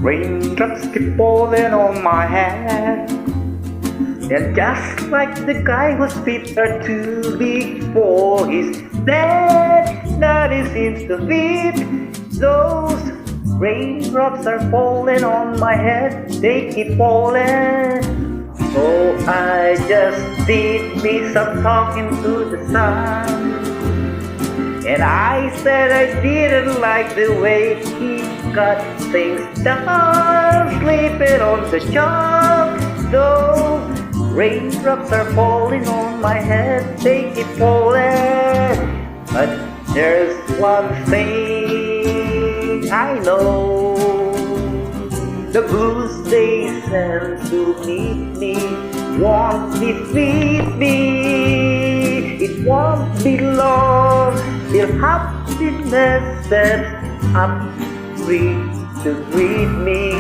Raindrops keep falling on my head, and just like the guy whose feet are too big for his bed, now he seems to fit. Those raindrops are falling on my head, they keep falling. So I just did me some talking to the sun, and I said I didn't like the way he got things done, sleeping on the job. Though raindrops are falling on my head, they keep falling. But there's one thing I know, the blues they send to meet me won't defeat me. It won't be long till happiness steps up free to greet me.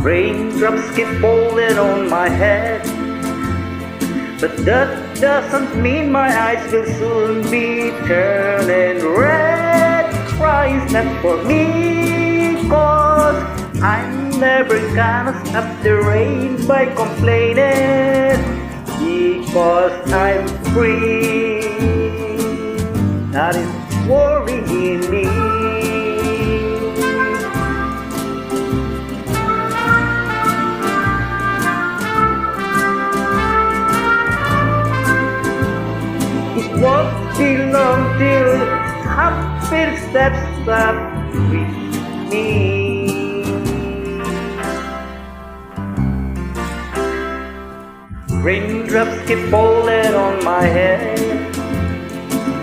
Raindrops keep falling on my head, but that doesn't mean my eyes will soon be turning red. Crying's not for me, 'cause I'm never gonna stop the rain by complaining, because I'm free. That is worrying me. It won't be long till happy steps up with me. Raindrops keep falling on my head,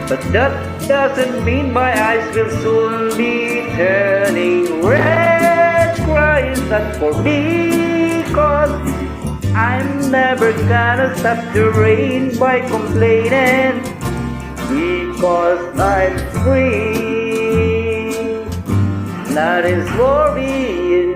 but that doesn't mean my eyes will soon be turning red. Crying's not for me, 'cause I'm never gonna stop the rain by complaining, because I'm free. That is worrying